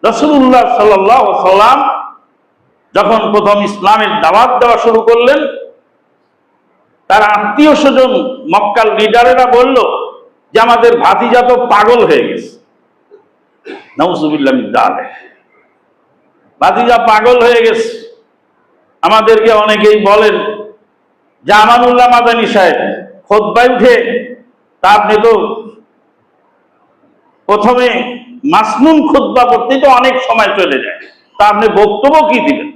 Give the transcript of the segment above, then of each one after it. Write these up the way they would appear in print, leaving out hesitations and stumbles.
রাসূলুল্লাহ সাল্লাল্লাহু আলাইহি ওয়াসাল্লাম যখন প্রথম ইসলামের দাওয়াত দেওয়া শুরু করলেন, তার আত্মীয় স্বজন মক্কার লিডারেরা বলল যে আমাদের ভাতিজা তো পাগল হয়ে গেছে। নাউযুবিল্লাহ মিন যালিক, ভাতিজা পাগল হয়ে গেছে। আমাদেরকে অনেকেই বলেন যে আমানুল্লাহ মাদানী সাহেব খুতবায় উঠে তা আপনি তো প্রথমে মাসনুন খুতবা করতে তো অনেক সময় চলে যায়, তা আপনি বক্তব্য কি দিবেন?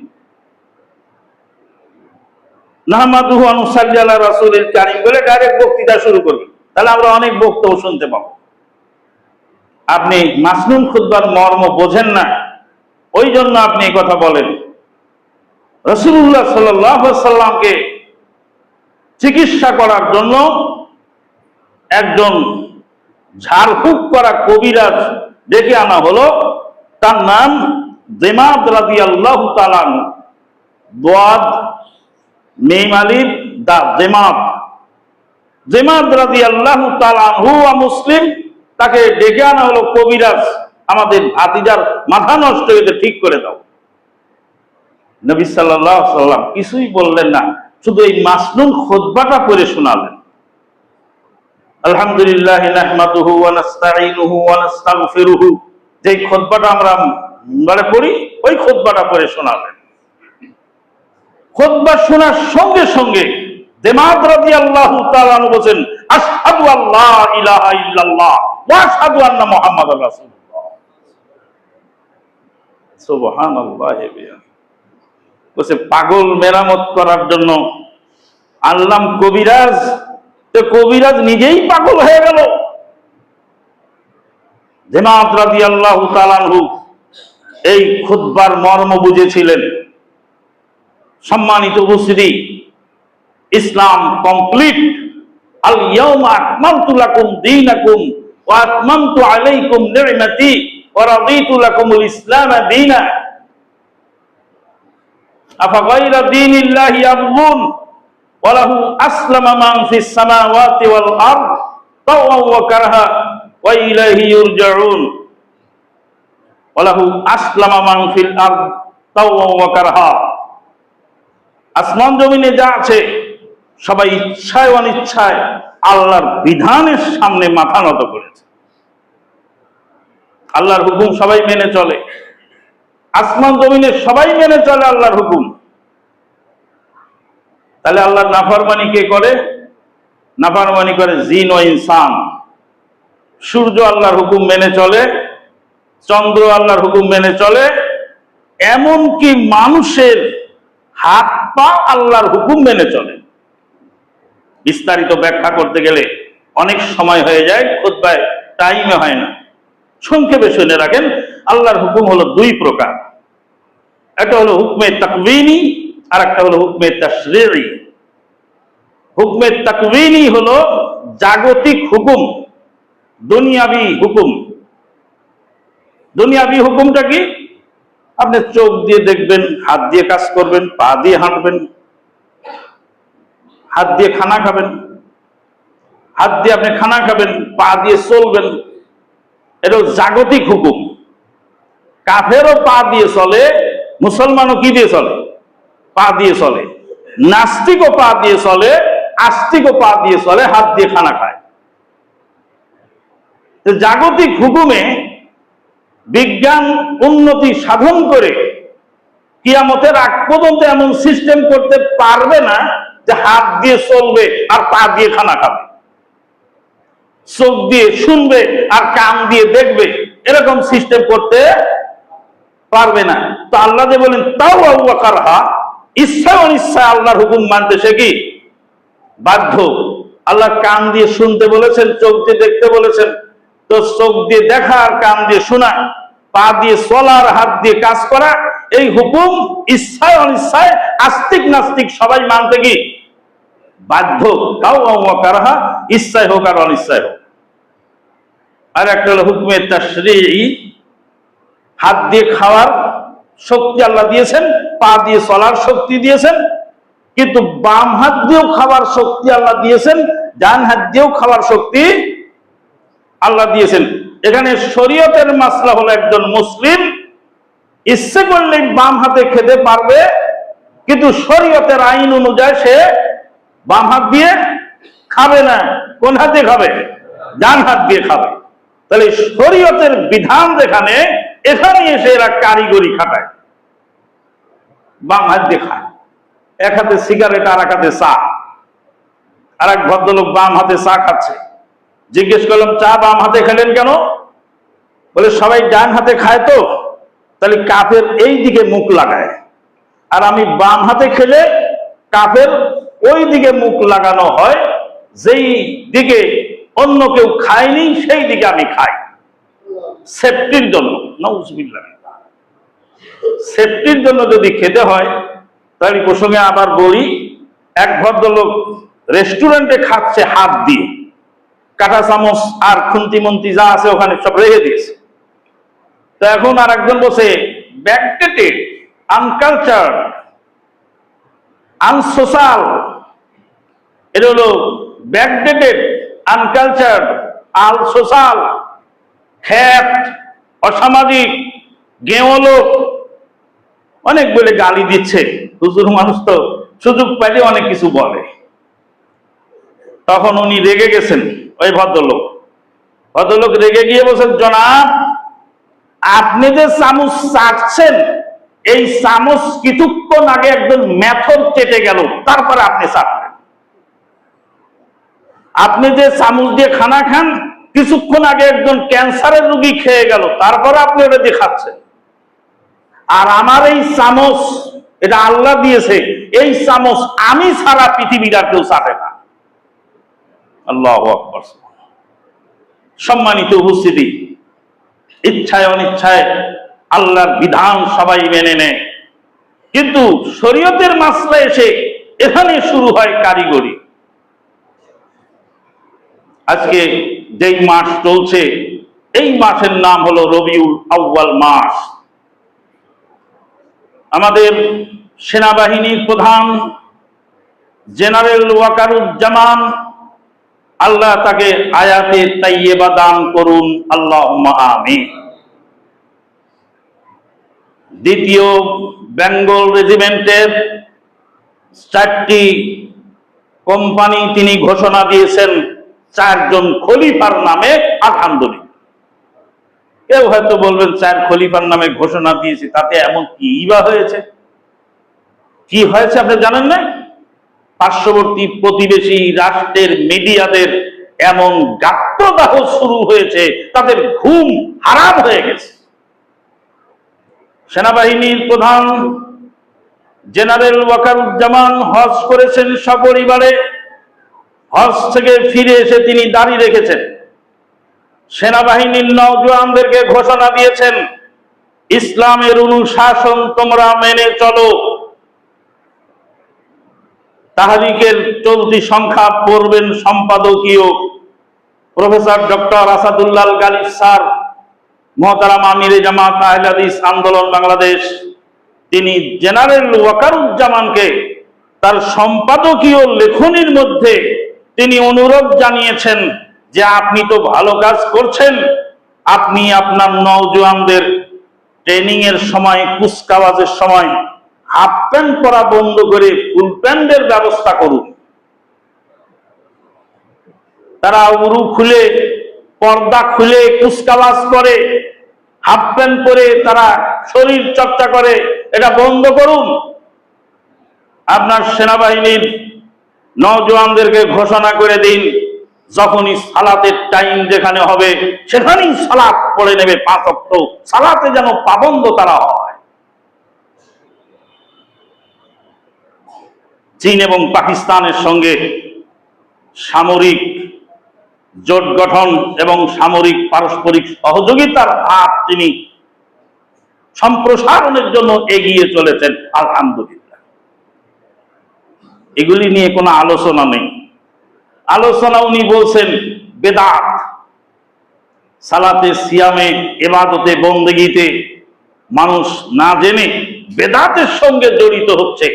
নাহমাদুহু ওয়া নুসাল্লি আলা রাসূলিল কারীম বলে ডাইরেক্ট বক্তৃতা শুরু করবেন, তাহলে আমরা অনেক বক্তব্য শুনতে পাবো। আপনি মাসনুন খুতবার মর্ম বোঝেন না, ওই জন্য আপনি এই কথা বলেন। রাসূলুল্লাহ সাল্লাল্লাহু আলাইহি ওয়াসাল্লামকে চিকিৎসা করার জন্য একজন ঝাড়ফুঁক করা কবিরাজ ডেকে আনা হলো। তার নাম জেমাদ রাদিয়াল্লাহু তাআলা আনহু। দোয়াদ মিম আলিফ দা জেমাদ, জেমাদ রাদিয়াল্লাহু তাআলা আনহু ওয়া মুসলিম, তাকে ডেকে আনা হলো। কবিরাজ, আমাদের ভাতিজার মাথা নষ্ট হয়েছে, ঠিক করে দাও। নবী সাল্লাল্লাহু আলাইহি ওয়াসাল্লাম কিছুই বললেন না, শুধু এই মাসনুন খুতবাটা পড়ে শোনালেন। আলহামদুলিল্লাহ নাহমাদুহু ওয়া নাস্তাঈনুহু ওয়া নাস্তাগফিরুহু, যে খুতবাটা আমরা পড়ি ওই খুতবাটা পড়ে শোনালেন। খুতবা শোনার সঙ্গে সঙ্গে জেমাদ রাদিয়াল্লাহু তাআলা আনহু বলেন, আশহাদু আল্লা ইলাহা ইল্লাল্লাহ ওয়া আশহাদু আন্না মুহাম্মাদার রাসূলুল্লাহ। সুবহানাল্লাহ। বলছে পাগল মেরামত করার জন্য আল্লাম কবিরাজ, তো কবিরাজ নিজেই পাগল হয়ে গেল। জেমাদ রাদিয়াল্লাহু তাআলা আনহু এই খুতবার মর্ম বুঝেছিলেন। সম্মানিত উপস্থিতি, ইসলাম কমপ্লিট। আল ইয়াউমা আকমালতু লাকুম দীনাকুম ওয়া আতমামতু আলাইকুম নি'মাতি ওয়া রাদিতু লাকুমুল ইসলাম দীনা আফা গায়রা দীনিল্লাহি ইয়াবগুন ওয়া লাহু আসলামা মান ফিস সামাওয়াতি ওয়াল আরদ তাওআন ওয়া কারহা ওয়া ইলাইহি ইউরজাউন ওয়া লাহু আসলামা মান ফিল আরদ তাওআন ওয়া কারহা। আসমান জমিনে যা আছে সবাই ইচ্ছায় অনিচ্ছায় আল্লাহর বিধানের সামনে মাথা নত করেছে। আল্লাহর হুকুম সবাই মেনে চলে, আসমান জমিনে সবাই মেনে চলে আল্লাহর হুকুম। তাহলে আল্লাহর নাফরমানি কে করে? নাফরমানি করে জিন ও ইনসান। সূর্য আল্লাহর হুকুম মেনে চলে, চন্দ্র আল্লাহর হুকুম মেনে চলে, এমনকি মানুষের হাত পা আল্লাহর হুকুম মেনে চলে। বিস্তারিত ব্যাখ্যা করতে গেলে অনেক সময় হয়ে যায়, খুতবায় টাইমে হয় না। সংক্ষেপে শুনে রাখেন, আল্লাহর হুকুম হলো দুই প্রকার। একটা হলো হুকমে তাকওয়িনি, আর একটা হলো হুকমে তাশরীঈ। হুকমে তাকওয়িনি হলো জাগতিক হুকুম, দুনিয়াবি হুকুম। দুনিয়াবি হুকুমটা কি? আপনি চোখ দিয়ে দেখবেন, হাত দিয়ে কাজ করবেন, পা দিয়ে হাঁটবেন, হাত দিয়ে খানা খাবেন, হাত দিয়ে আপনি খানা খাবেন, পা দিয়ে চলবেন। এটা জাগতিক হুকুম। কাফেরও পা দিয়ে চলে, মুসলমানও কি দিয়ে চলে? পা দিয়ে চলে। নাস্তিকও পা দিয়ে চলে, আস্তিকও পা দিয়ে চলে, হাত দিয়ে খানা খায়। জাগতিক হুকুমে বিজ্ঞান উন্নতি সাধন করে কিয়ামতের আগ পর্যন্ত এমন সিস্টেম করতে পারবে না যে হাত দিয়ে চলবে আর পা দিয়ে খানা খাবে, চোখ দিয়ে শুনবে আর কান দিয়ে দেখবে, এরকম সিস্টেম করতে পারবে না। তো আল্লাহ যে বলেন তাও কারহা, ইচ্ছায় অনিচ্ছায় আল্লাহর হুকুম মানতে সে কি বাধ্য। আল্লাহ কান দিয়ে শুনতে বলেছেন, চোখ দিয়ে দেখতে বলেছেন, তো চোখ দিয়ে দেখা আর কান দিয়ে শোনা, পা দিয়ে চলা আর হাত দিয়ে কাজ করা, এই হুকুম ইচ্ছায় অনিচ্ছায় আস্তিক নাস্তিক সবাই মানতে কি বাধ্য। তাও কারহা, ইচ্ছায় হোক আর অনিচ্ছায় হোক। আর একটা হলো হুকমে তাশরীঈ, হাত দিয়ে খাওয়ার শক্তি আল্লাহ দিয়েছেন, পা দিয়ে চলার শক্তি দিয়েছেন, কিন্তু বাম হাত দিয়েও খাওয়ার শক্তি আল্লাহ দিয়েছেন, ডান হাত দিয়েও খাওয়ার শক্তি আল্লাহ দিয়েছেন। এখানে শরীয়তের মাসলা হলো একজন মুসলিম ইচ্ছে করলে বাম হাতে খেতে পারবে, কিন্তু শরীয়তের আইন অনুযায়ী সে বাম হাত দিয়ে খাবে না। কোন হাত দিয়ে খাবে? ডান হাত দিয়ে খাবে। তাহলে শরীয়তের বিধান যেখানে, এখানে এসে এরা কারিগরি খাটায়, বাম হাত দিয়ে খায়। এক হাতে সিগারেট আর এক হাতে চা। আর এক ভদ্রলোক বাম হাতে চা খাচ্ছে। জিজ্ঞেস করলাম, চা বাম হাতে খেলেন কেন? বলে, সবাই ডান হাতে খায় তো, তাহলে কাপের এই দিকে মুখ লাগায়, আর আমি বাম হাতে খেলে কাপের ওই দিকে মুখ লাগানো হয়, যেই দিকে অন্য কেউ খায়নি সেই দিকে আমি খাই, সেফটির জন্য। নাউজুবিল্লাহ। সেফটির জন্য যদি খেতে হয়, তাহলে প্রসঙ্গে আবার বলি, এক ভদ্রলোক রেস্টুরেন্টে খাচ্ছে হাত দিয়ে, কাঁটা চামচ আর খুন্তি মন্তি যা আছে ওখানে সব রেখে দিয়েছে। তো এখন আর একজন বসে, ব্যাকডেটেড, আনকালচার, আনসোশাল, এটা হলো ব্যাকডেটেড, আনকালচার, আনসোশাল, খ্যাত, অসামাজিক, গেঁয়ো, অনেক বলে গালি দিচ্ছে। হুজুর মানুষ তো সুযোগ পাইলে অনেক কিছু বলে। তখন উনি রেগে গেছেন, ওই ভদ্রলোক রেগে গিয়ে বলছেন, জনাব, আপনি যে চামচ চাটছেন, এই চামচ কিছুক্ষণ আগে একজন মেথর চেটে গেল, তারপরে আপনি চাটলেন। আপনি যে চামচ দিয়ে খানা খান, কিছুক্ষণ আগে একজন ক্যান্সারের রোগী খেয়ে গেল, তারপরে আপনি ওটা দিয়ে খাচ্ছেন। আর আমার এই চামচ, এটা আল্লাহ দিয়েছে, এই চামচ আমি সারা পৃথিবীর আর কেউ চাটে না। আল্লাহু আকবার। সম্মানিত উপস্থিতি, ইচ্ছায় অনিচ্ছায় আল্লাহর বিধান সবাই মেনে নেয়, কিন্তু শরীয়তের মাসলা এসে এখানে শুরু হয় কারিগরি। আজকে যেই মাস চলছে, এই মাসের নাম হলো রবিউল আউয়াল মাস। আমাদের সেনাবাহিনীর প্রধান জেনারেল ওয়াকারুজ্জামান, আল্লাহ তাকে আয়াতে তাইয়্যিবা দান করুন, আল্লাহুম্মা আমিন। দ্বিতীয় বেঙ্গল রেজিমেন্টের 4টি কোম্পানি তিনি ঘোষণা দিয়েছেন 4 জন খলিফার নামে, আলহামদুলিল্লাহ। কেউ হয়তো বলবেন 4 খলিফার নামে ঘোষণা দিয়েছে, তাতে এমন কি বা হয়েছে? কি হয়েছে আপনি জানেন না? পার্শ্ববর্তী প্রতিবেশী রাষ্ট্রের মিডিয়াদের এমন গাত্রদাহ শুরু হয়েছে, তাদের ঘুম হারাম হয়ে গেছে। সেনাবাহিনীর প্রধান জেনারেল ওয়াকারুজ্জামান হজ করেছেন সপরিবারে। হজ থেকে ফিরে এসে তিনি দাড়ি রেখেছেন। সেনাবাহিনীর নওজোয়ানদেরকে ঘোষণা দিয়েছেন, ইসলামের অনুশাসন তোমরা মেনে চলো। তাহরিকের চলতি সংখ্যা পড়বেন সম্পাদকীয় professor doctor Asadullah Ghalib sir, মহতারাম আমিরে জামাত আহলে হাদিস আন্দোলন বাংলাদেশ, তিনি জেনারেল ওয়াকারুজ্জামানকে তার সম্পাদকীয় লেখনীর মধ্যে তিনি অনুরোধ জানিয়েছেন যে আপনি তো ভালো কাজ করছেন, আপনি আপনার নওজোয়ানদের ট্রেনিং এর সময়, কুচকাওয়াজের সময় হাফ প্যান্ট পরা বন্ধ করে ফুল প্যান্টের ব্যবস্থা করুন। তারা উরু খুলে, পর্দা খুলে কুচকাওয়াজ করে, হাফ প্যান্ট পরে তারা শরীর চর্চা করে, এটা বন্ধ করুন। আপনার সেনাবাহিনীর নওজোয়ানদেরকে ঘোষণা করে দিন, যখনই সালাতের টাইম যেখানে হবে সেখানেই সালাত পড়ে নেবে, 5 ওয়াক্ত সালাতে যেন পাবন্ধ তারা হয়। চীন এবং পাকিস্তানের সঙ্গে সামরিক জোট গঠন এবং সামরিক পারস্পরিক সহযোগিতার হাত তিনি সম্প্রসারণের জন্য এগিয়ে চলেছেন, আলহামদুলিল্লাহ। এগুলি নিয়ে কোনো আলোচনা নেই। আলোচনা উনি বলছেন বেদাত, সালাতে, সিয়ামে, ইবাদতে, বন্দেগীতে মানুষ না জেনে বেদাতের সঙ্গে জড়িত হচ্ছে,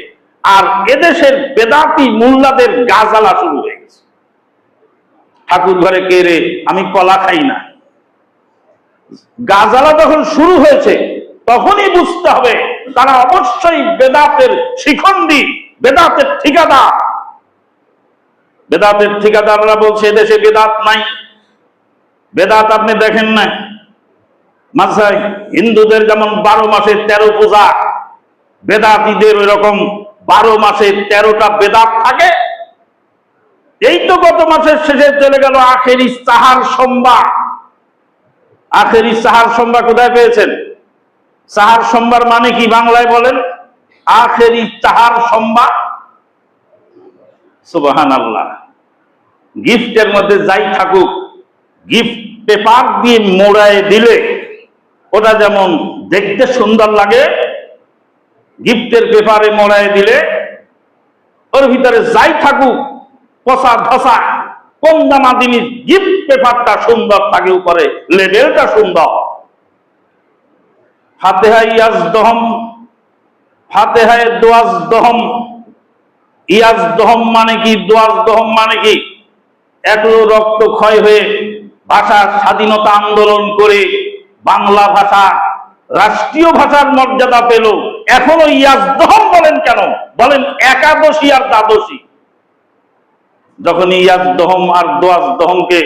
আর এদেশের বেদাতি মোল্লাদের গাজালা শুরু হয়ে গেছে। ঠাকুর ঘরে কে রে, আমি কলা খাই না, গাজালা যখন শুরু হয়েছে তখনই বুঝতে হবে তারা অবশ্যই বেদাতের শিখণ্ডী, বেদাতের ঠিকাদার। বেদাতের ঠিকাদাররা বলছে এদেশে বেদাত নাই। বেদাত আপনি দেখেন না, মাঝাই হিন্দুদের যেমন 12 মাসে 13 পূজা, বেদাতীদের ওই রকম 12 মাসে 13টা বেদাত থাকে। এই তো গত মাসের শেষে চলে গেল আখেরি সাহার সোমবার। আখেরি সাহার সোমবার কোথায় পেয়েছেন? সাহার সোমবার মানে কি বাংলায় বলেন? আখেরি সাহার সোমবার। সুবহানাল্লাহ। গিফটের মধ্যে যাই থাকুক, গিফট পেপার দিয়ে মোড়ায় দিলে ওটা যেমন দেখতে সুন্দর লাগে, গিফটের পেপারে মোড়ায় দিলে ওর ভিতরে যাই থাকুক পচা ধসা কম দামা জিনিস, গিফট পেপারটা সুন্দর থাকে, উপরে লেবেলটা সুন্দর। ফাতেহা ইয়াজদহম, ফাতেহায় দোয়াজদহম। ইয়াজদহম মানে কি, দোয়াজদহম মানে কি? এগুলো রক্ত ক্ষয় হয়ে ভাষার স্বাধীনতা আন্দোলন করে বাংলা ভাষা রাষ্ট্রীয় ভাষার মর্যাদা পেল, এখনো ইয়াজদহম বলেন কেন? বলেন একাদশী আর দ্বাদশী। যখন ইয়াজদহম আর দোয়াজদহমকে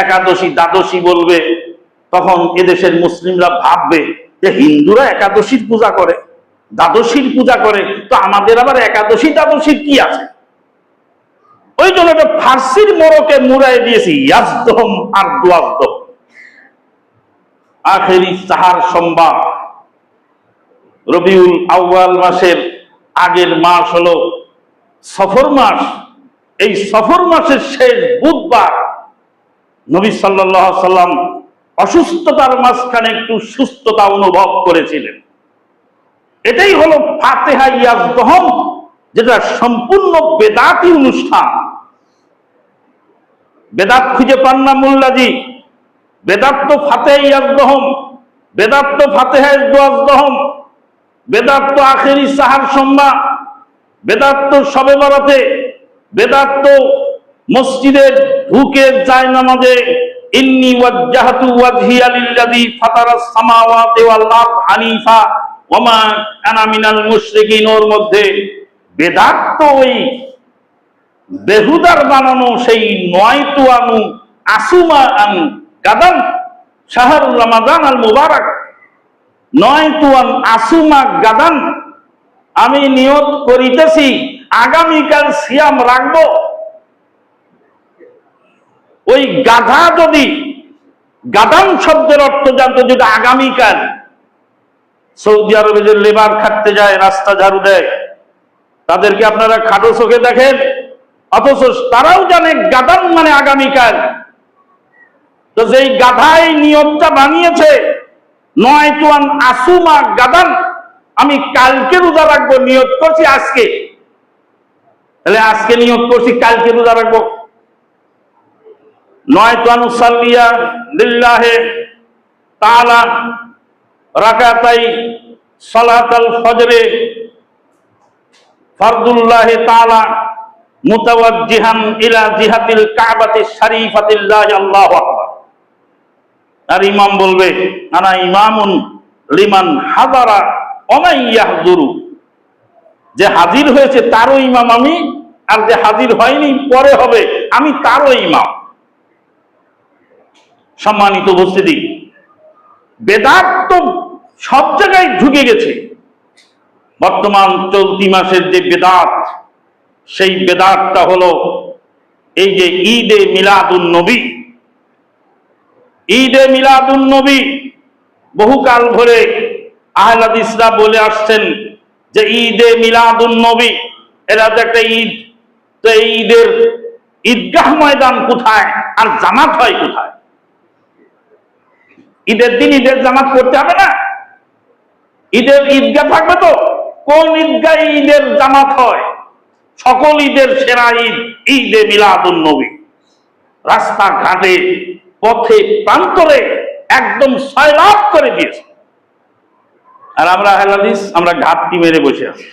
একাদশী দ্বাদশী বলবে, তখন এদেশের মুসলিমরা ভাববে যে হিন্দুরা একাদশীর পূজা করে, দ্বাদশীর পূজা করে, তো আমাদের আবার একাদশী দ্বাদশীর কি আছে? ওই জন্য একটা ফার্সির মোড়কে মুড়াই দিয়েছি, ইয়াজদহম আর দোয়াজদহম। আখেরি সাহার সোমবার। রবিউল আউয়াল মাসের আগের মাস হলো সফর মাস। এই সফর মাসের শেষ বুধবার নবী সাল্লাল্লাহু আলাইহি সাল্লাম অসুস্থতার মাঝখানে একটু সুস্থতা অনুভব করেছিলেন। এটাই হলো ফাতেহা ইয়াজদহম, যেটা সম্পূর্ণ বেদাতি অনুষ্ঠান। বেদাত খুঁজে পান না মোল্লাজি? বেদাত তো ফাতেহা ইয়াজদহম, বেদাত তো ফাতেহা দোয়াজদহম, বেদাত তো আখেরি সাহার সোমবার, বেদাত তো শবে বরাতে, বেদাত তো মসজিদে ঢুকে যায় নামাজে ইন্নী ওয়াজ্জাহতু ওয়াজহিয়া লিল্লাযী ফাতারাস সামাওয়াতি ওয়াল আরদ হানিফা ওয়া মা আনা মিনাল মুশরিকিন। ওর মধ্যে বেদাত তো ওই বেহুদার বানানো সেই নয়তুয়ানু আসুমা আন গাদান শাহরুর রমাদান আল মুবারক, নয়তুয়ান আসুমা গাদান, আমি নিয়ত করিতেছি আগামীকাল সিয়াম রাখবো। ওই গাধা যদি গাদান শব্দের অর্থ জানতো, যেটা আগামীকাল, সৌদি আরবে যে লেবার খাটতে যায়, রাস্তা ঝাড়ু দেয়, তাদেরকে আপনারা খাটো চোখে দেখেন, অথচ তারাও জানে গাদান মানে আগামীকাল। তো যেই গাধাই নিয়তটা বানিয়েছে নয়তুয়ান আসুমা গাদান, আমি কালকে রোজা রাখবো, নিয়ত করছি আজকে, তাহলে আজকে নিয়ত করছি কালকে রোজা রাখবো। নয়তুয়ান উসাল্লিয়া লিল্লাহি তাআলা রাকাতাই সালাতাল ফজরে ফারদুল্লাহি তাআলা মুতাওয়াজ্জিহান ইলা জিহাতিল কাবাতি শরীফাতিল্লাহি আল্লাহু আকবার। আর ইমাম বলবে আনা ইমামুন লিমান হাদারা ওয়া মান ইয়াহযুরু, যে হাজির হয়েছে তারও ইমাম আমি, আর যে হাজির হয়নি পরে হবে আমি তারও ইমাম। সম্মানিত উপস্থিতি, বেদাত তো সব জায়গায় ঢুকে গেছে। বর্তমান চলতি মাসের যে বেদাত, সেই বেদাতটা হলো এই যে ঈদে মিলাদুন নবী। ঈদে মিলাদুন নবী বহুকাল ধরে আহলে হাদিসরা বলে আসছেন যে ঈদে মিলাদুন নবী এটা তো একটা ঈদ, তো এই ঈদের ঈদগাহ ময়দান কোথায় আর জামাত হয় কোথায়? ঈদের দিন ঈদের জামাত করতে হবে না? ঈদের ঈদগাহ থাকবে তো? কোন ঈদগাহে ঈদের জামাত হয়? সকল ঈদের সেরা ঈদ ঈদে মিলাদুন নবী। রাস্তাঘাটে পথে প্রান্তরে একদম সয়লাব করে দিয়েছে। আর আমরা আহলে হাদিস আমরা ঘাপটি মেরে বসে আছি।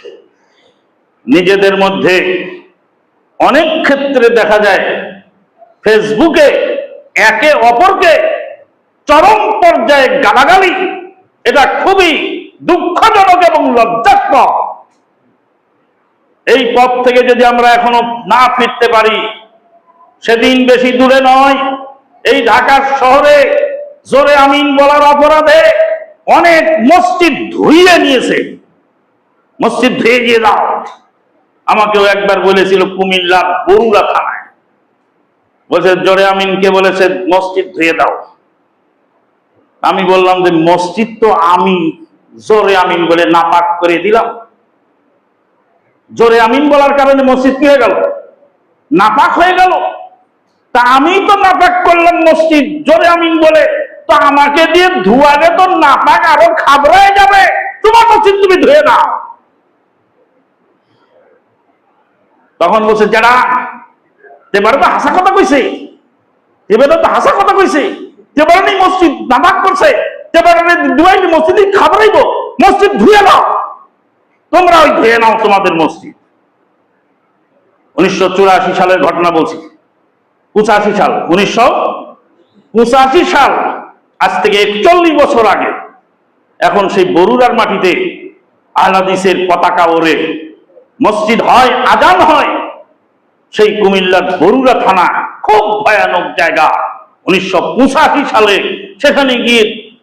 নিজেদের মধ্যে অনেক ক্ষেত্রে দেখা যায় ফেসবুকে একে অপরকে চরম পর্যায়ে গালাগালি, এটা খুবই দুঃখজনক এবং লজ্জাস্পদ। এই পথ থেকে যদি আমরা এখনো না ফিরতে পারি, সেদিন বেশি দূরে নয়, এই ঢাকা শহরে জোরে আমিন বলার অপরাধে অনেক মসজিদ ধুইয়ে নিয়েছে। মসজিদ ধুয়ে দিয়ে দাও। আমাকেও একবার বলেছিল কুমিল্লার বরুড়া থানায়, বলছে জোরে আমিনকে বলেছে মসজিদ ধুয়ে দাও। আমি বললাম যে মসজিদ তো আমি জোরে আমিন বলে নাপাক করে দিলাম। জোরে আমিন বলার কারণে মসজিদ কি হয়ে গেল? নাপাক হয়ে গেল। তা আমি তো নাপাক করলাম মসজিদ জোরে আমিন বলে, তো আমাকে দিয়ে ধুয়ালে তো নাপাক আরো খাবড়ায় যাবে। তোমার মসজিদ তুমি ধুয়ে নাও। তখন বলছে যারা এবারে তো হাসা কথা কইছে, এবারে তো হাসা কথা কইছে, এবারে মসজিদ নাপাক করছে, এবারে ধুয়াইলে মসজিদ খাবড়াইব, মসজিদ ধুয়ে নাও। তোমরা ওই ধুয়ে নাও তোমাদের মসজিদ। 1984 সালের ঘটনা বলছি, 85 সাল, 1985 সাল, আজ থেকে 41 বছর আগে। এখন সেই বরুড়ার মাটিতে আহলে হাদিসের পতাকা ওড়ে, মসজিদ হয়, আজান হয়। সেই কুমিল্লার বরুড়া থানা খুব ভয়ানক জায়গা। 1985 সালে সেখানে গিয়ে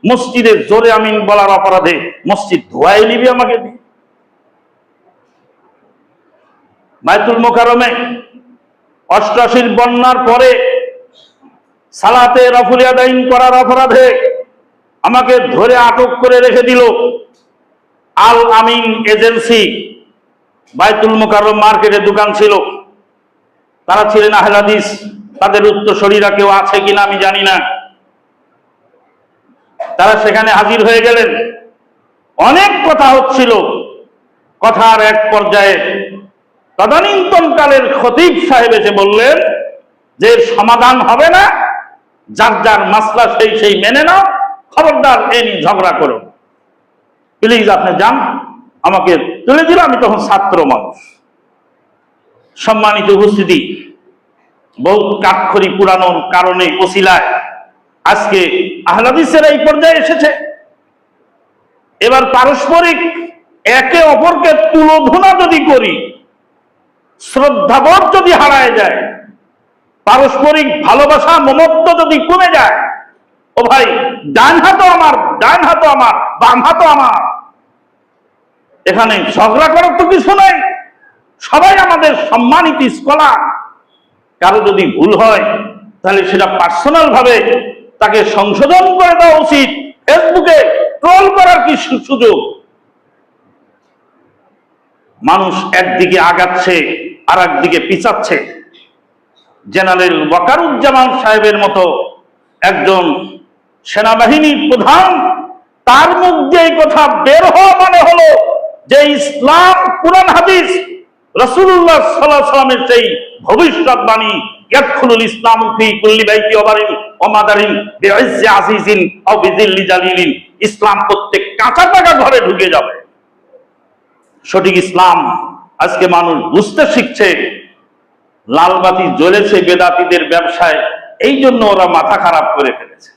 মসজিদে জোরে আমিন বলার অপরাধে মসজিদ ধোয়াই নিবি আমাকে দিয়ে। বাইতুল মোকাররমে 88 বন্যার পরে সালাতে রফুল ইয়াদাইন করার অপরাধে আমাকে ধরে আটক করে রেখে দিল আল আমিন এজেন্সি। বাইতুল মোকাররম মার্কেটে দোকান ছিল, তারা ছিলেন আহলে হাদিস। তাদের উত্তরসূরিরা কেউ আছে কিনা আমি জানি না। তারা সেখানে হাজির হয়ে গেলেন। অনেক কথা হচ্ছিল। কথার এক পর্যায়ে তদানীন্তনকালের খতিব সাহেব এসে বললেন যে সমাধান হবে না, যার যার মাসলা সেই মেনে নাও, খবরদার এ নিয়ে ঝগড়া করো, প্লিজ আপনি যান। আমাকে তুলে দিল। আমি তখন ছাত্র মানুষ। সম্মানিত উপস্থিতি, বহু কাঠখড়ি পুরানোর কারণে ওসিলায় আজকে আহলে হাদিসের এই পর্যায়ে এসেছে। এবার পারস্পরিক একে অপরকে তুলোধনা যদি করি, শ্রদ্ধাবোধ যদি হারায় যায়, পারস্পরিক ভালোবাসা মমত্ব যদি কমে যায়, ও ভাই ডান হাতও আমার, ডান হাতও আমার, বাম হাতও আমার, এখানে ঝগড়া করার তো কিছু নাই। সবাই আমাদের সম্মানিত স্কলার। কারো যদি ভুল হয় তাহলে সেটা পার্সোনাল ভাবে তাকে সংশোধন করে দেওয়া উচিত। ফেসবুকে ট্রোল করার কি সুযোগ? মানুষ একদিকে আগাচ্ছে আর একদিকে পিছাচ্ছে। জেনারেল ওয়াকারুজ্জামান সাহেবের মতো একজন সেনাবাহিনীর প্রধান, তার মুখ দিয়ে এই কথা বের হওয়া মানে হলো যে ইসলাম, কুরআন হাদিস, রাসূলুল্লাহ সাল্লাল্লাহু আলাইহি ওয়াসাল্লামের সেই ভবিষ্যৎবাণী, ইয়াদখুলুল ইসলামু ফি কুল্লি বাইতি ওয়া বারিন ওয়া মাদারিন বিইজ্জি আজিজিন আও বিযিল্লি জালিলিন, ইসলাম প্রত্যেক কাঁচা পাকা ঘরে ঢুকে যাবে। সঠিক ইসলাম আজকে মানুষ বুঝতে শিখছে। লালবাতি জ্বলেছে বেদাতীদের ব্যবসায়, এই জন্য ওরা মাথা খারাপ করে ফেলেছে।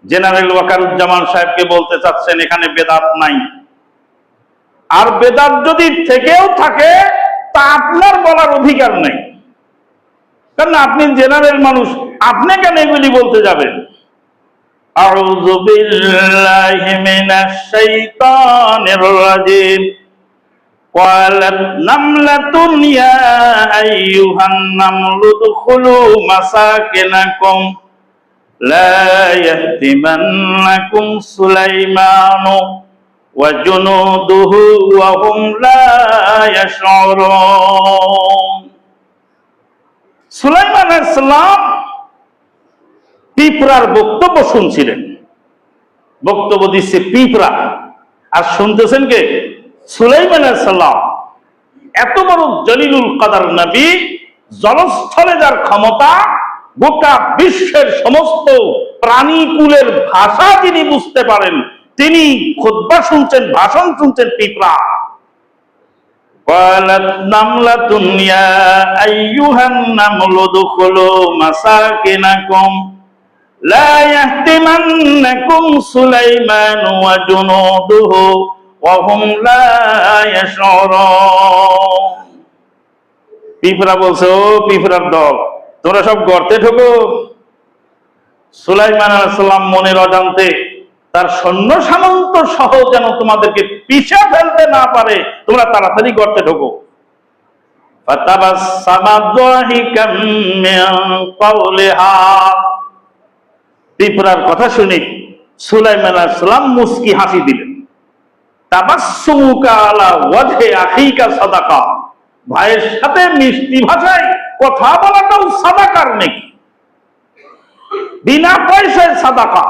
জেনারেল ওয়াকারুজ্জামান সাহেবকে বলতে চাচ্ছেন এখানে বেদাত নাই, আর বেদাত যদি থেকেও থাকে তা আপনার বলার অধিকার নেই, কারণ আপনি জেনারেল মানুষ, আপনি কেন এগুলি বলতে যাবেন? আউযু বিল্লাহি মিনাশ শাইতানির রাজিম। ক্বালাত নামলাতুন ইয়া আইয়ুহান নামলু দুখুলু মাসাকিনাকুম লা ইয়াহতিমান্নাকুম সুলাইমানু ওয়া জুনুদুহু ওয়া হুম লা ইয়াশউরুন। সুলাইমান আলাইহিস সালাম পিঁপড়ার বক্তব্য শুনছিলেন। বক্তব্য দিচ্ছে পিঁপড়া, আর শুনতেছেন কে? সুলাইমান আলাইহিস সালাম। এত বড় জলিলুল কদর নবী, জলস্থলে যার ক্ষমতা, গোটা বিশ্বের সমস্ত প্রাণীকুলের ভাষা যিনি বুঝতে পারেন, তিনি খুতবা শুনছেন, ভাষণ শুনছেন পিঁপড়া। ক্বালাত নামলাতুন ইয়া আইয়ুহান নামলু দুখুলু মাসাকিনাকুম লা ইয়াহতিমান্নাকুম সুলাইমান ওয়া জুনুদুহু ওয়া হুম লা ইয়াশউরুন। পিঁপড়া বলছে, ও পিঁপড়ার দল, তোমরা সব গর্তে ঢোকো। সুলাইমান আলাইহিস সালাম মনের অজান্তে তার সৈন্য সামন্ত সহ যেন তোমাদেরকে পিষে ফেলতে না পারে, তোমরা তাড়াতাড়ি গর্তে ঢোকো। ফাতাবাসসামা যাহিকাম মিন কওলিহা। পিঁপড়ার কথা শুনে সুলাইমান আলাইহিস সালাম মুস্কি হাসি দিলেন। তাবাসসুমুকা আলা ওয়াজহি আখিকা সাদাকা। ভাইয়ের সাথে মিষ্টি ভাষায় কথা বলাটাও সাদাকার নাকি? বিনা পয়সায় সাদাকা।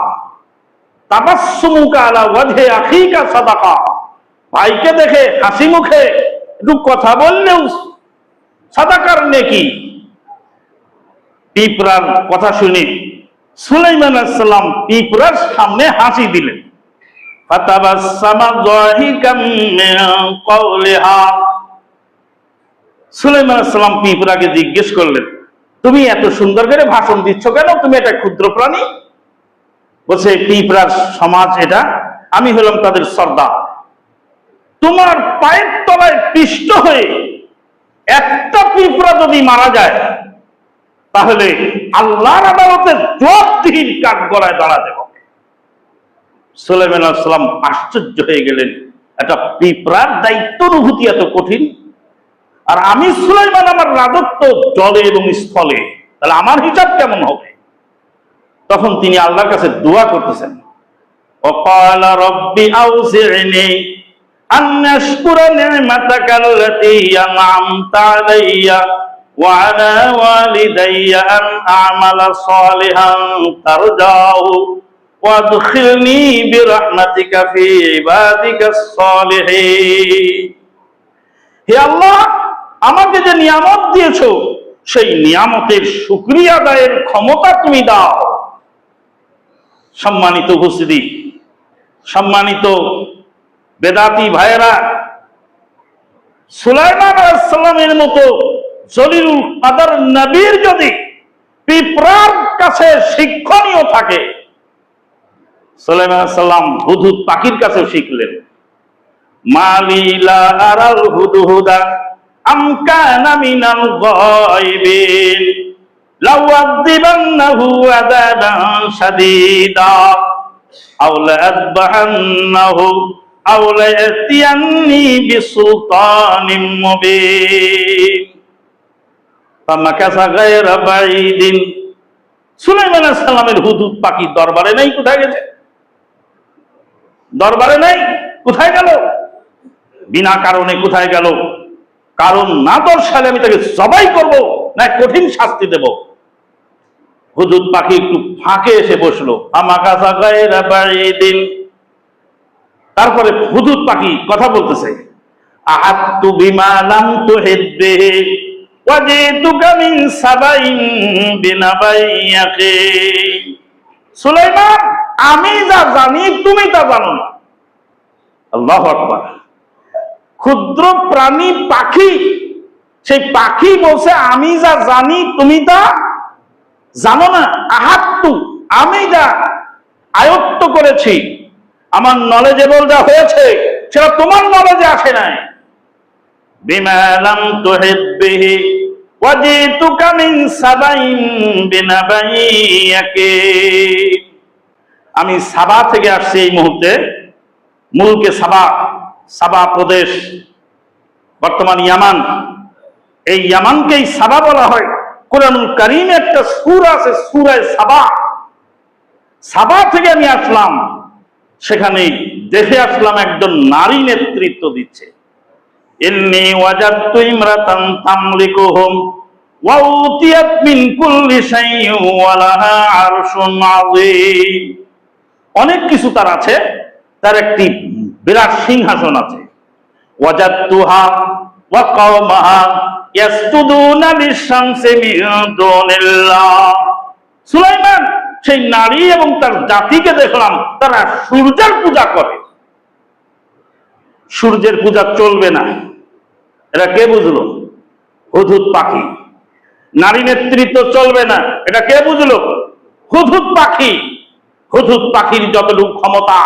তাবাসসুমুকা আলা ওয়াজহি আখিকা সাদাকা। ভাইকে দেখে হাসি মুখে একটু কথা বললেও সাদাকার নেকি। পিঁপড়ার কথা শুনে সুলাইমান আলাইহিস সালাম পিঁপড়ার সামনে হাসি দিলেন। ফাতাবাসসামা যাহিকাম মিন কওলিহা। সুলাইমান আলাইহিস সালাম পিঁপড়াকে জিজ্ঞেস করলেন, তুমি এত সুন্দর করে ভাষণ দিচ্ছ কেন? তুমি একটা ক্ষুদ্র প্রাণী। বলছে, পিঁপড়ার সমাজ এটা, আমি হলাম তাদের সর্দার। তোমার পায়ের তলায় পিষ্ট হয়ে একটা পিঁপড়া যদি মারা যায়, তাহলে আল্লাহর আদালতে জবাবদিহির কাঠ গড়ায় দাঁড়াতে হবে। সুলাইমান আলাইহিস সালাম আশ্চর্য হয়ে গেলেন, একটা পিঁপড়ার দায়িত্ব অনুভূতি এত কঠিন, আর আমি সুলাইমান আমার রাজত্ব জলে এবং স্থলে, তাহলে আমার হিসাব কেমন হবে? তখন তিনি আল্লাহর কাছে দোয়া করতেছেন, ওয়াকালা রব্বি আউজি'নি আন আশকুরা নি'মাতাকা আল্লাতী আন'আমতা আলাইয়া ওয়া আলা ওয়ালিদাইয়া আন আ'মালা সালিহান তারজাহু ওয়াদখিলনি বিরাহমাতিকা ফি ইবাদিকাস সালিহিন। হে আল্লাহ, আমাকে যে নিয়ামত দিয়েছো সেই নিয়ামতের শুকরিয়া আদায়ের ক্ষমতা তুমি দাও। সম্মানিত উপস্থিতি, সম্মানিত বেদাতি ভাইয়েরা, সুলাইমান আলাইহিস সালামের মতো জলিলুল কদর নবীর যদি পিঁপড়ার কাছে শিক্ষণীয় থাকে, সুলাইমান আলাইহিস সালাম হুদহুদ পাখির কাছেও শিখলেন। মালি লা আরাল হুদহুদা আম কানা মিনাল গায়বিন লাউ আযযিবান্নাহু আযাবান শাদীদা আও লা আযবাহান্নাহু আও লা ইয়াতিয়ান্নি বিসুলতানিম মুবিন। ফামাকাসা গায়রা বাঈদিন। সুলাইমান আলাইহিস সালামের হুদহুদ পাখি দরবারে নাই, কোথায় গেছে? দরবারে নাই, কোথায় গেল? বিনা কারণে কোথায় গেল? কারণ না দর্শালে আমি তাকে জবাই করব, না কঠিন শাস্তি দেব। হুদহুদ পাখি একটু ফাঁকে এসে বসলো। আমাকাসা গায়রা বাঈদিন। তারপরে হুদহুদ পাখি কথা বলতেছে, আহাত্তু বিমা লাম তুহিত বিহি ওয়াজিতুকা মিন সাবাইন বিনাবাইন ইয়াকিন। সুলাইমান, আমি যা জানি তুমি তা জানো না। আল্লাহু আকবার। ক্ষুদ্র প্রাণী পাখি, সেই পাখি বলছে আমি যা জানি তুমি তা জানো না। আহাত্তু, আমি যা আয়ত্ত করেছি, আমার নলেজেবল যা হয়েছে সেটা তোমার নলেজে আসে নাই। বিমা লাম তুহিত বিহি ওয়াজিতুকা মিন সাবাইন বিনাবাইন ইয়াকিন। আমি সাবা থেকে আসছি এই মুহূর্তে। মুলকে সাবা, সাবা প্রদেশ, বর্তমান ইয়ামান। এই ইয়ামানকেই সাবা বলা হয়। কুরআনুল কারীমে একটা সূরা আছে, সূরা সাবা। সাবা থেকে আমি আসলাম, সেখানে দেখে আসলাম একজন নারী নেতৃত্ব দিচ্ছে। ইন্নী ওয়াজাদতু ইমরাতান তামলিকুহুম ওয়া উতিয়াত মিন কুল্লি শাইইন ওয়া লাহা আরশুন আযীম। অনেক কিছু তার আছে, তার একটি বিরাট সিংহাসন আছে। ওয়াজাদতুহা ওয়া কওমাহা ইয়াসজুদুনা লিশ-শামসি মিন দুনিল্লাহ। সুলাইমান সেই নারী এবং তার জাতিকে দেখলাম তারা সূর্যের পূজা করে। সূর্যের পূজা চলবে না, এটা কে বুঝলো? হুদহুদ পাখি। নারী নেতৃত্ব চলবে না, এটা কে বুঝলো? হুদহুদ পাখি, হুদহুদ পাখির যতটুকু ক্ষমতা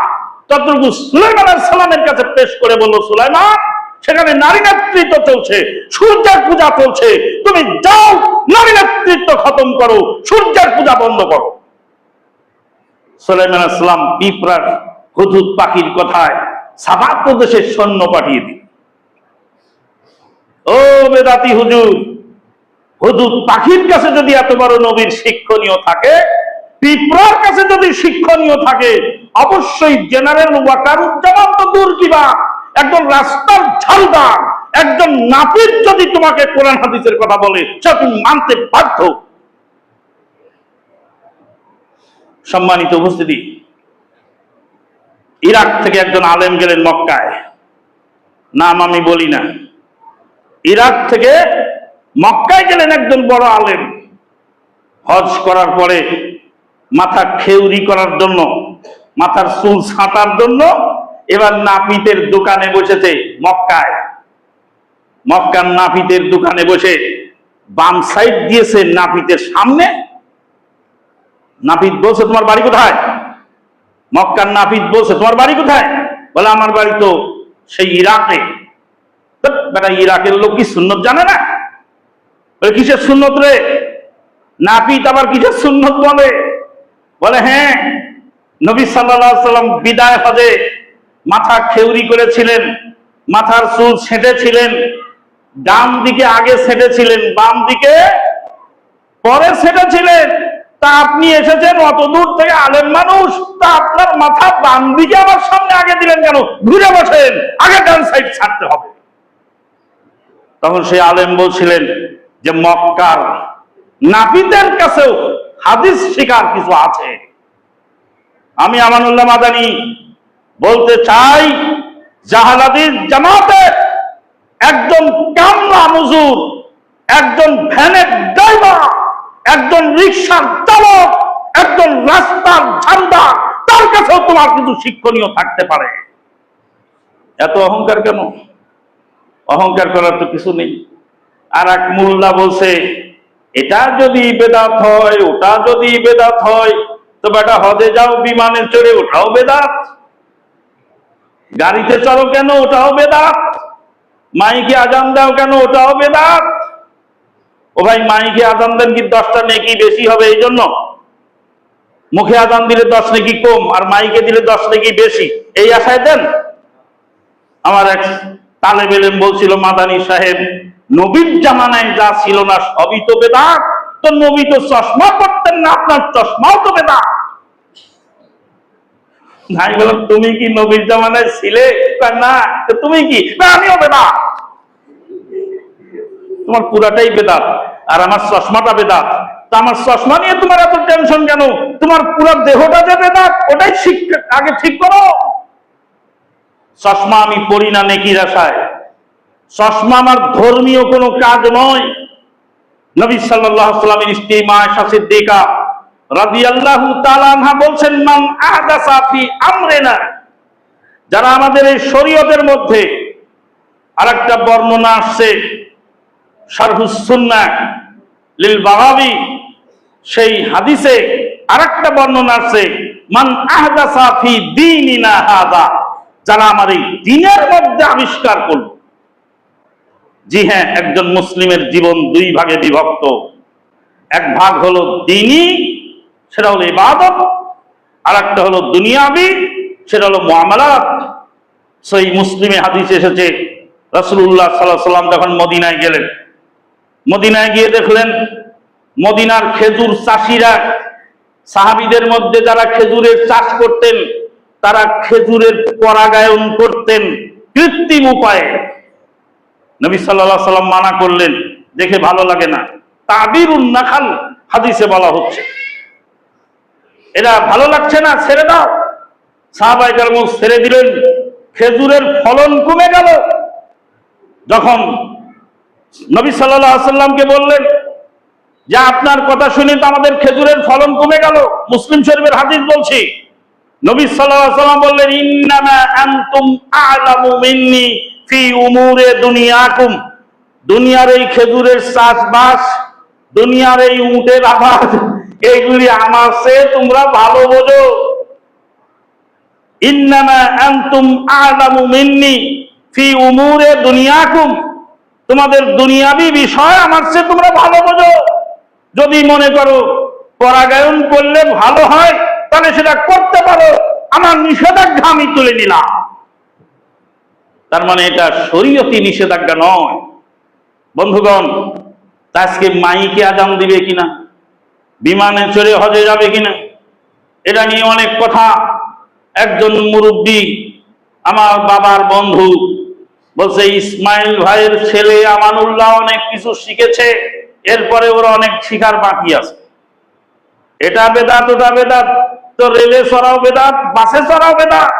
ততটুকু সুলাইমান আলাইহিস সালামের কাছে পেশ করে বলল, সুলাইমান, সেখানে নারী নেতৃত্ব চলছে, সূর্যের পূজা চলছে, তুমি যাও নারী নেতৃত্ব খতম করো, সূর্যের পূজা বন্ধ করো। সুলাইমান আলাইহিস সালাম পিঁপড়ার হুদহুদ পাখির কথায় সাবা প্রদেশের সৈন্য পাঠিয়ে দিল। ও বেদাতি হুজুর, হুদহুদ পাখির কাছে যদি এত বড় নবীর শিক্ষণীয় থাকে, পিঁপড়ার কাছে যদি শিক্ষণীয় থাকে, অবশ্যই জেনারেল ওয়াকারুজ্জামান তো দূর কিবা, একজন রাস্তার ঝালদার, একজন নাপিত যদি তোমাকে কোরআন হাদিসের কথা বলে, সে তুমি মানতে বাধ্য। সম্মানিত উপস্থিতি, ইরাক থেকে একজন আলেম গেলেন মক্কায়, নাম আমি বলি না। ইরাক থেকে মক্কায় গেলেন একজন বড় আলেম। হজ করার পরে মাথা খেউরি করার জন্য, মাথার চুল ছাঁটার জন্য এবার নাপিতের দোকানে বসেছে মক্কায়। মক্কার নাপিতের দোকানে বসে বাম সাইড দিয়েছে নাপিতের সামনে। নাপিত বলছে, তোমার বাড়ি কোথায়? মক্কার নাপিত বলছে, তোমার বাড়ি কোথায়? বলে, আমার বাড়ি তো সেই ইরাকে। বেটা, ইরাকের লোক কি সুন্নত জানে না? বলে, কিসের সুন্নত রে? নাপিত আবার কিসের সুন্নত বলে? বলে, হ্যাঁ, নবী সাল্লাল্লাহু আলাইহি সাল্লাম বিদায় হজে মাথা খেউরি করেছিলেন, মাথার চুল ছেঁটেছিলেন, ডান দিকে আগে ছেঁটেছিলেন, বাম দিকে পরে ছেঁটেছিলেন। তা আপনি এসেছেন অত দূর থেকে, আলেম মানুষ, তা আপনার মাথা বাম দিকে আমার সামনে আগে দিলেন কেন? ঘুরে বসেন, আগে ডান সাইড ছাড়তে হবে। তখন সেই আলেম বলছিলেন যে মক্কার নাপিতের কাছেও হাদিস শিকার কিছু আছে। আমি আমানুল্লাহ মাদানী বলতে চাই, জাহালাদিস জামাতে একজন কামলা মজুর, একজন ভ্যানের ড্রাইভার, একজন রিকশার চালক, একজন রাস্তার ঝান্ডার, তার কাছেও তোমার কিছু শিক্ষণীয় থাকতে পারে। এত অহংকার কেন? অহংকার করার তো কিছু নেই। আর এক মোল্লা বলছে, এটা যদি বেদাত হয়, ওটা যদি বেদাত হয়, তো বেটা হজে যাও বিমানে চড়ে, ওটাও বেদাত। গাড়িতে চলো কেন? ওটাও বেদাত। মাইকে আজান দাও কেন? ওটাও বেদাত। ও ভাই, মাইকে আজান দেন কি 10টা নেকি বেশি হবে এই জন্য? মুখে আজান দিলে 10 নেকি কম, আর মাইকে দিলে 10 নেকি বেশি, এই আশায় দেন? আমার এক তালেব ইলম বলছিল, মাদানী সাহেব, নবীর জামানায় যা ছিল না সবই তো বেদাত। তো নবী তো চশমা পড়তেন না, আপনার চশমাও তো বেদাত। ভাই বললাম, তুমি কি নবীর জামানায় ছিলে? না। তুমি কি? না, আমিও বেদাত। তোমার পুরাটাই বেদাত, আর আমার চশমাটা বেদাত। তা আমার চশমা নিয়ে তোমার এত টেনশন কেন? তোমার পুরো দেহটা যে বেদাত, ওটাই আগে ঠিক করো। চশমা আমি পড়ি না নেকির আশায়, চশমা আমার ধর্মীয় কোনো কাজ নয়। নবী সাল্লাল্লাহু আলাইহি ওয়াসাল্লামের স্ত্রী মা আয়েশা সিদ্দিকা রাদিয়াল্লাহু তাআলা আনহা বলছেন, মান আহদাসা ফি আমরিনা, যারা আমাদের এই শরীয়তের মধ্যে, আরেকটা বর্ণনা আসছে শারহুস সুন্নাহ লিল বাগাবী, সেই হাদিসে আরেকটা বর্ণনা আসছে, মান আহদাসা ফি দীনিনা হাদা, যারা আমার এই দ্বীনের মধ্যে আবিষ্কার করল। জি হ্যাঁ, একজন মুসলিমের জীবন 2 ভাগে বিভক্ত। এক ভাগ হলো দ্বীনি, সেটা হলো ইবাদত, আর একটা হলো দুনিয়াবি, সেটা হলো মুআমালাত। সেই মুসলিমে হাদিস এসেছে, রাসূলুল্লাহ সাল্লাল্লাহু আলাইহি ওয়াসাল্লাম যখন মদিনায় গেলেন, মদিনায় গিয়ে দেখলেন মদিনার খেজুর চাষিরা, সাহাবীদের মধ্যে যারা খেজুরের চাষ করতেন, তারা খেজুরের পরাগায়ন করতেন কৃত্রিম উপায়ে। নবী সাল্লাল্লাহু আলাইহি ওয়াসাল্লাম মানা করলেন, দেখে ভালো লাগে না। তাবিরুন নাখাল হাদিসে বলা হচ্ছে, এটা ভালো লাগছে না, ছেড়ে দাও। সাহাবায়ে কেরাম ছেড়ে দিলেন, খেজুরের ফলন কমে গেল। যখন নবী সাল্লাল্লাহু আলাইহি ওয়াসাল্লামকে বললেন যে আপনার কথা শুনে তো আমাদের খেজুরের ফলন কমে গেল, মুসলিম শরীফের হাদিস বলছি, নবী সাল্লাল্লাহু আলাইহি ওয়াসাল্লাম বললেন, ইন্নামা আনতুম আ'লামু মিন্নি ফি উমুরে দুনিয়াকুম, দুনিয়ার এই খেজুরের চাষবাস, দুনিয়ার এই উটের আবাদ, এইগুলি আমার চেয়ে তোমরা ভালো বোঝো। ইন্নামা আনতুম আ'লামু মিন্নি ফি উমুরে দুনিয়াকুম, তোমাদের দুনিয়াবি বিষয় আমার চেয়ে তোমরা ভালো বোঝো। যদি মনে করো পরাগায়ন করলে ভালো হয় তাহলে সেটা করতে পারো, আমার নিষেধাজ্ঞা আমি তুলে নিলাম। তার মানে এটা শরীয়তি নিষেধাজ্ঞা নয়। বন্ধুগণ, আজকে মাইকে আজান দিবে কিনা, বিমানে চড়ে হজে যাবে কিনা, এটা নিয়ে অনেক কথা। একজন মুরব্বী আমার বাবার বন্ধু বলছে, ইসমাইল ভাইয়ের ছেলে আমানুল্লাহ অনেক কিছু শিখেছে, এরপরে ওরা অনেক শিখার বাকি আছে। এটা বেদাত, ওটা বেদাত, তো রেলে চড়াও বেদাত, বাসে চড়াও বেদাত,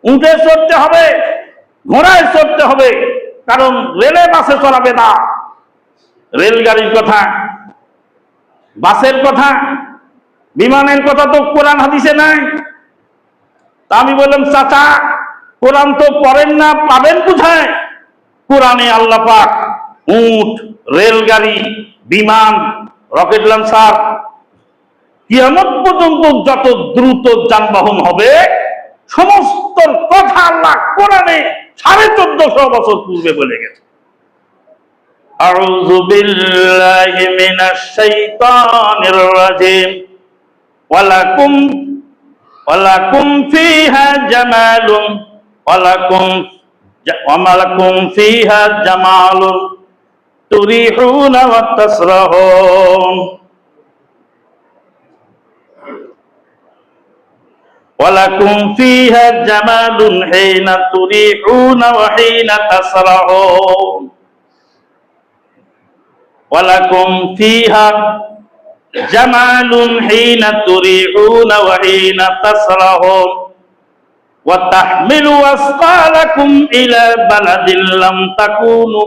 উঠে চড়তে হবে, ঘোড়ায় চড়তে হবে, কারণ রেলে বাসে চড়া বেদাত। রেলগাড়ির কথা, বাসের কথা, বিমানের কথা তো কোরআন হাদিসে নাই। তা আমি বললাম, চাচা কোরআন তো পড়েন না, পাবেন কোথায়? কোরআনে আল্লাহ পাক উট, রেলগাড়ি, বিমান, রকেট লঞ্চার, কিয়ামত পর্যন্ত যত দ্রুত যানবাহন হবে সমস্ত কথা আল্লাহ কোরআনে 1450 বছর পূর্বে বলে গেছে। আউযু বিল্লাহি মিনাশ শাইতানির রাজিম। ওয়ালাকুম ফিহা জামালুন ওয়ালাকুম ফিহা জামালুন তুরিহুনা ওয়া তাসরাহুন। ওয়ালাকুম ফিহা জামালুন হিনা তুরিহুনা ওয়া হিনা তাসরাহুন। ওয়ালাকুম ফিহা জামালুন হিনা তুরিহুনা ওয়া হিনা তাসরাহুন ওয়া তাহমিলু আসকালাকুম ইলা বালাদিন লাম তাকুনু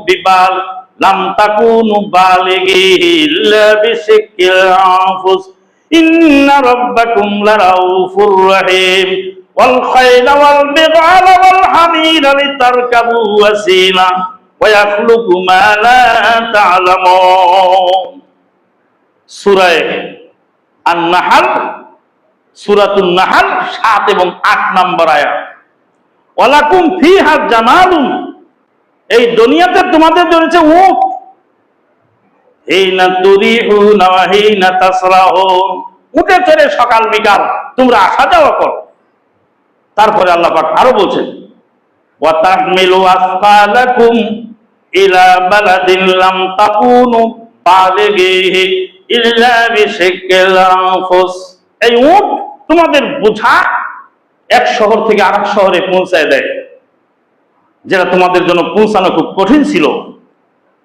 বালিগিহি ইল্লা বিশিক্কিল আনফুস ইন্না রাব্বাকুম লারাউফুর রহিম। ওয়াল খায়লা ওয়াল বিগালা ওয়াল হামিরা লিতারকাবু ওয়াসিলা ওয়া ইয়াখলুকু মা লা তা'লামুন। সূরা আন-নাহল, সূরাতুন নাহল 7 এবং 8 নম্বর আয়াত। ওয়ালাকুম ফিহা জামালুন, এই দুনিয়াতে তোমাদের রয়েছে উট, হিনা তুরিহুনা ওয়া হিনা তাসরাহুন, উটে চড়ে সকাল বিকাল তোমরা আসা যাওয়া করো। তারপরে আল্লাহ পাক আরো বলছেন, ওয়া তাহমিলু আসকালাকুম ইলা বালাদিন লাম তাকুনু বালিগিহি ইল্লা বিশিক্কিল আনফুস। এই উট তোমাদের বোঝা এক শহর থেকে আরেক শহরে পৌঁছায় দেয়, যেটা তোমাদের জন্য পৌঁছানো খুব কঠিন ছিল।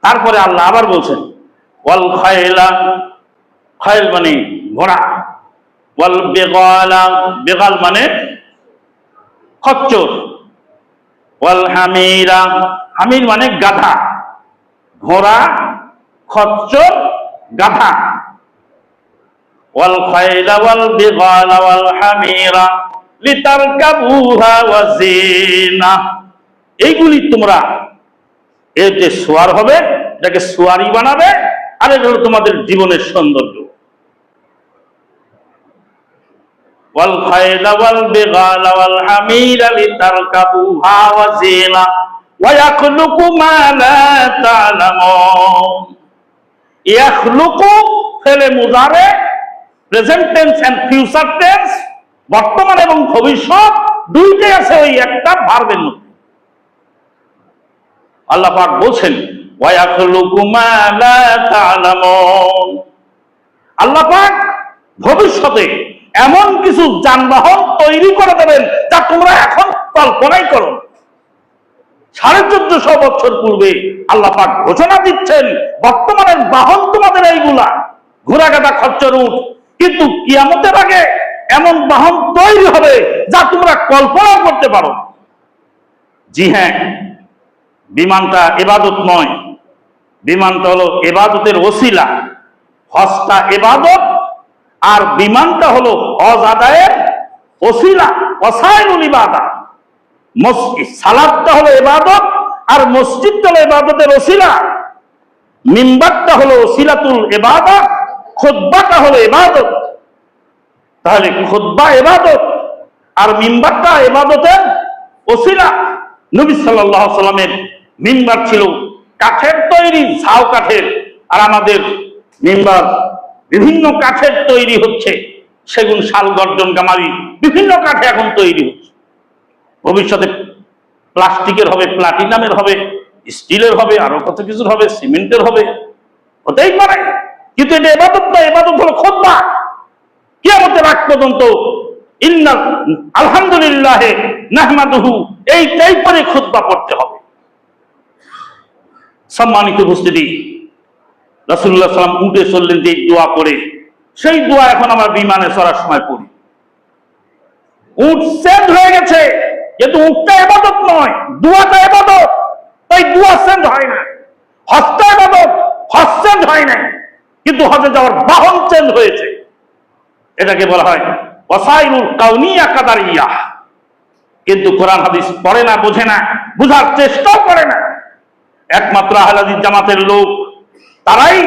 তারপরে আল্লাহ আবার বলছেন, ওয়াল খায়লা, খায়ল মানে ঘোড়া, ওয়াল বিগালা, বিগাল মানে খচ্চর, ওয়াল হামিরা, হামির মানে গাধা, ঘোড়া, খচ্চর, গাধা। ওয়াল খায়লা ওয়াল বিগালা ওয়াল হামিরা লিতারকাবুহা ওয়া জিনা, এইগুলি তোমরা এর যে সোয়ার হবে এটাকে সোয়ারি বানাবে, আর এটা হলো তোমাদের জীবনের সৌন্দর্য। ওয়াল খায়লা ওয়াল বিগালা ওয়াল হামিরা লিতারকাবুহা ওয়া জিনা ওয়া ইয়াখলুকু মা লা তা'লামুন। ইয়াখলুকু ফেলে মুজারে, present tense and future tense, বর্তমান এবং ভবিষ্যৎ দুইটাই আছে ওই একটা ভার্বের মধ্যে। আল্লাহ পাক বলছেন, ওয়া ইয়াখলুকু মা লা তা'লামুন, আল্লাহ পাক ভবিষ্যতে এমন কিছু যানবাহন তৈরি করে দেবেন যা তোমরা এখন কল্পনাই করো। 1450 বছর পূর্বে আল্লাহ পাক ঘোষণা দিচ্ছেন বর্তমানের বাহন তোমাদের এইগুলা, ঘোড়া, গাধা, খচ্চর, উট, কিন্তু কিয়ামতের আগে এমন বাহন তৈরি হবে যা তোমরা কল্পনা করতে পারো। জি হ্যাঁ, বিমানটা ইবাদত নয়, বিমানটা হলো ইবাদতের ওসিলা। হজটা ইবাদত আর বিমানটা হলো হজ আদায়ের ওসিলা, ওয়াসাইলুল ইবাদা। সালাতটা হলো ইবাদত আর মসজিদটা হলো ইবাদতের ওসিলা। মিম্বারটা হলো ওসিলাতুল ইবাদা, খুতবাটা হলো ইবাদত, তাহলে খুতবা ইবাদত আর মিম্বারটা ইবাদতের ওসিলা। নবী সাল্লাল্লাহু আলাইহি সাল্লামের মিম্বার ছিল কাঠের তৈরি, ঝাউ কাঠের, আর আমাদের মিম্বার বিভিন্ন কাঠের তৈরি হচ্ছে, সেগুন, শাল, গর্জন, গামারি, বিভিন্ন কাঠে এখন তৈরি হচ্ছে। ভবিষ্যতে প্লাস্টিকের হবে, প্লাটিনামের হবে, স্টিলের হবে, আরো কত কিছুর হবে, সিমেন্টের হবে, হতেই পারে। কিন্তু এটা ইবাদত না, ইবাদত হলো খুতবা। কিয়ামতের আগ পর্যন্ত ইন্না আলহামদুলিল্লাহ নাহমাদুহু এইটাই পরে খুতবা পড়তে হবে। সম্মানিত উপস্থিতি, রাসূলুল্লাহ সাল্লাল্লাহু আলাইহি ওয়াসাল্লাম উঠে চললেন যে দোয়া করে, সেই দোয়া এখন আমরা বিমানে চড়ার সময় পড়ি। উট চেঞ্জ হয়ে গেছে, কিন্তু উটটা ইবাদত নয়, দোয়াটা ইবাদত, তাই দোয়া চেঞ্জ হয় না। হজটা ইবাদত, হজ চেঞ্জ হয় না, কিন্তু হজে যাওয়ার বাহন চেঞ্জ হয়েছে। এটাকে বলা হয় ওয়াসাইলুল কাউনিয়া কাদারিয়া। কিন্তু কোরআন হাদিস পড়ে না, বোঝে না, বুঝার চেষ্টাও করে না। একমাত্র আহলে হাদিস জামাতের লোক, তারাই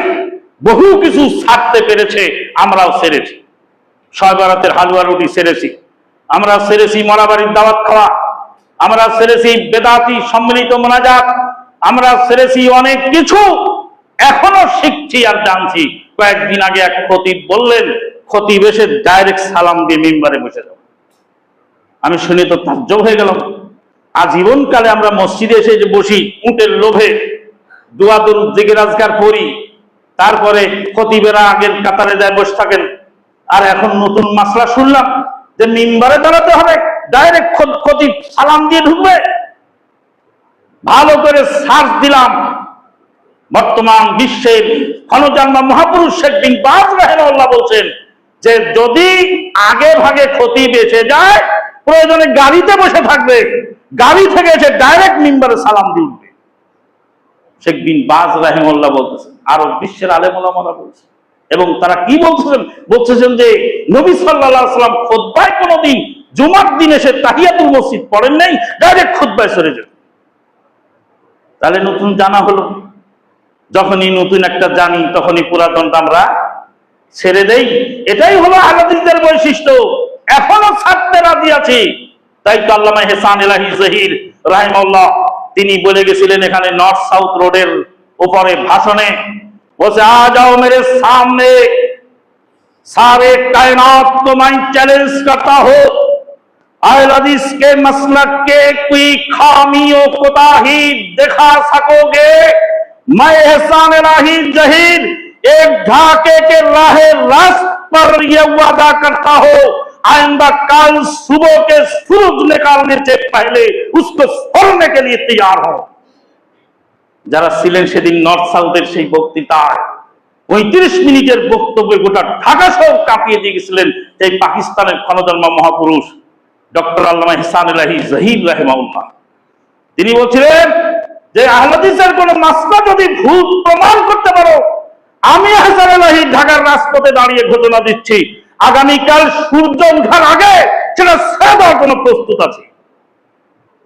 বহু কিছু ছাড়তে পেরেছে। আমরাও ছেড়েছি, শবে বরাতের হালুয়া রুটি ছেড়েছি, আমরা ছেড়েছি মরাবাড়ির দাওয়াত খাওয়া, আমরা ছেড়েছি বেদাতি সম্মিলিত মোনাজাত, আমরা ছেড়েছি অনেক কিছু, এখনো শিখছি আর জানছি। কয়েকদিন আগে এক খতিব বললেন, খতিব এসে ডাইরেক্ট সালাম দিয়ে মিম্বারে বসে যাও। আমি শুনে তো তাজ্জব হয়ে গেলাম। আজীবনকালে আমরা মসজিদে এসে যে বসি, উটের লোভে দোয়া দরুদ জিকির আজকার পড়ি, তারপরে খতিবেরা আগের কাতারে যায় বসে থাকেন। আর এখন নতুন মাসলা শুনলাম যে মিম্বারে দাঁড়াতে হবে, ডাইরেক্ট খতিব সালাম দিয়ে ঢুকবে। ভালো করে সার্চ দিলাম, বর্তমান বিশ্বের ক্ষণজন্মা মহাপুরুষ শেখ বিন বাজ রাহিমাহুল্লাহ বলছেন যে যদি আগে ভাগে খতিব এসে যায়, প্রয়োজনে গাড়িতে বসে থাকবে, গাড়ি থেকে এসে ডাইরেক্ট মিম্বারে সালাম দিয়ে উঠবে। শেখ বিন বাজ রাহিমাহুল্লাহ বলতেছেন, আরব বিশ্বের আলেম ওলামারা বলছেন। এবং তারা কি বলছেন যে নবী সাল্লাল্লাহু আলাইহি ওয়াসাল্লাম খুতবায় কোনোদিন জুমার দিন এসে তাহিয়াতুল মসজিদ পড়েন নাই, ডাইরেক্ট খুতবায় চলে যান। তাহলে নতুন জানা হলো। যখনই নতুন একটা জানি, তখনই পুরাতনটা আমরা ছেড়ে দেই। এটাই হলো আহলে হাদিসদের বৈশিষ্ট্য, এখনো ছাড়তে রাজি আছি। তাই তো আল্লামা ইহসান ইলাহি জহির রাহিমাহুল্লাহ তিনি বলে গেছিলেন এখানে নর্থ সাউথ রোডের উপরে ভাষণে, বলছে আ যাও মেরে সামনে, सारे कायनात को मैं चैलेंज करता हूं, अहले हदीस के मसलक के कोई खामियों कोताही दिखा सकोगे, मैं एहसान इलाही जहीर एक ढाके के राहे रास्त पर यह वादा करता हूं, आइंदा कल सुबह के सूरज निकालने से पहले उसको छोड़ने के लिए तैयार हो। যারা ছিলেন সেদিন নর্থ সাউথের সেই বক্তৃতায় ৩৫ মিনিটের বক্তব্যে গোটা ঢাকা শহর কাঁপিয়ে দিয়ে গেছিলেন এই পাকিস্তানের ক্ষণজন্মা মহাপুরুষ ডক্টর আল্লামা ইহসান ইলাহি জহির রাহিমাহুল্লাহ। তিনি বলছিলেন যে আহলে হাদিসের কোন মাসলা যদি ভুল প্রমাণ করতে পারো, আমি ইহসান ইলাহি ঢাকার রাজপথে দাঁড়িয়ে ঘোষণা দিচ্ছি আগামীকাল সূর্য ওঠার আগে সেটা ছেড়ে দেওয়ার জন্য প্রস্তুত আছে।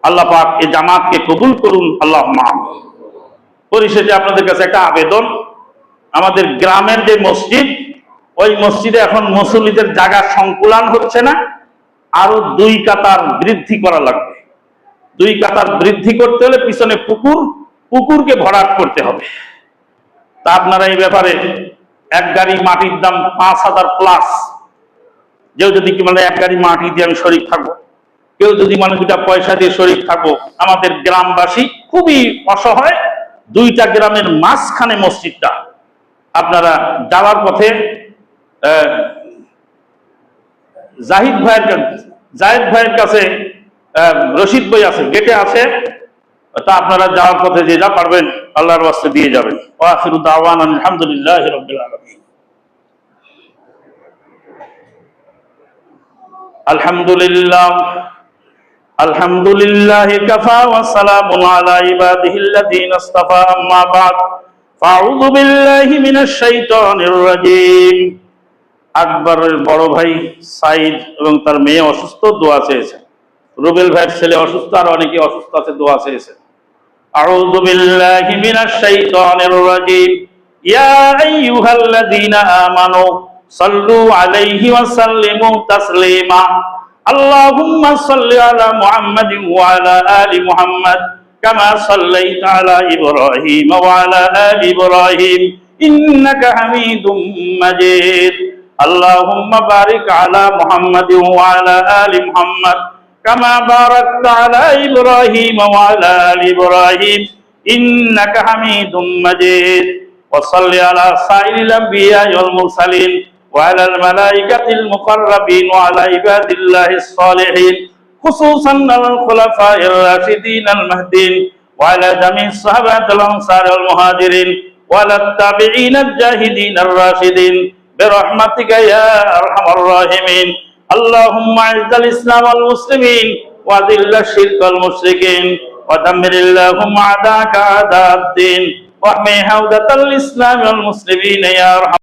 আল্লাহ পাক এই জামাতকে কবুল করুন, আল্লাহুম্মা আমিন। পরিশেষে আপনাদের কাছে একটা আবেদন, আমাদের গ্রামের যে মসজিদ, ওই মসজিদে এখন মুসল্লিদের জায়গা সংকুলান হচ্ছে না, আরো 2 কাতার বৃদ্ধি করা লাগবে। 2 কাতার বৃদ্ধি করতে হলে পিছনে পুকুরকে ভরাট করতে হবে। তা আপনারা এই ব্যাপারে এক গাড়ি মাটির দাম 5,000 প্লাস। কেউ যদি মানে এক গাড়ি মাটি দিয়ে আমি শরীক থাকবো, কেউ যদি মানে 2টা পয়সা দিয়ে শরীক থাকবো। আমাদের গ্রামবাসী খুবই অসহায়, 2টা গ্রামের মাঝখানে মসজিদটা। আপনারা যাওয়ার পথে জাহিদ ভাইয়ের কাছে রশিদ বই আছে, গেটে আছে, তা আপনারা যাওয়ার পথে যে যা পারবেন আল্লাহর ওয়াস্তে দিয়ে যাবেন। ওয়া আখিরু দাওয়ানা আলহামদুলিল্লাহি রাব্বিল আলামিন। আলহামদুলিল্লাহি কাফা ওয়া সালামুন আলা ইবাদিহিল্লাযীনা ইসতাফা, আম্মা বা'দ, ফাউযু বিল্লাহি মিনাশ শাইতানির রাজীম। আকবরের বড় ভাই সাইদ এবং তার মেয়ে অসুস্থ, দোয়া চেয়েছে। রুবেল ভাইয়ের ছেলে অসুস্থ, আর অনেকে অসুস্থ আছে, দোয়া চেয়েছে। আউযু বিল্লাহি মিনাশ শাইতানির রাজীম। ইয়া আইয়ুহাল্লাযীনা আমানু সাল্লু আলাইহি ওয়া সাল্লিমু তাসলিমা আল্লাহুম্মা সাল্লি আলা মুহাম্মাদিন ওয়া আলা আলি মুহাম্মাদ কামা সাল্লাইতা আলা ইব্রাহিম ওয়া আলা আলি ইব্রাহিম ইন্নাকা হামিদুম মাজিদ আল্লাহুম্মা বারিক আলা মুহাম্মাদিন ওয়া আলা আলি মুহাম্মাদ কামা বারাকতা আলা ইব্রাহিম ওয়া আলা আলি ইব্রাহিম ইন্নাকা হামিদুম মাজিদ وصل على سائر الأنبياء والمرسلين وعلى الملائكة المقربين وعلى عباد الله الصالحين خصوصا على الخلفاء الراشدين المهديين وعلى جميع الصحابة الأنصار والمهاجرين وعلى التابعين الجاهدين الراشدين برحمتك يا أرحم الراحمين اللهم أعز الإسلام والمسلمين وأذل الشرك والمشركين ودمر اللهم أعداءك أعداء الدين واحمي حوزة الإسلام والمسلمين يا أرحم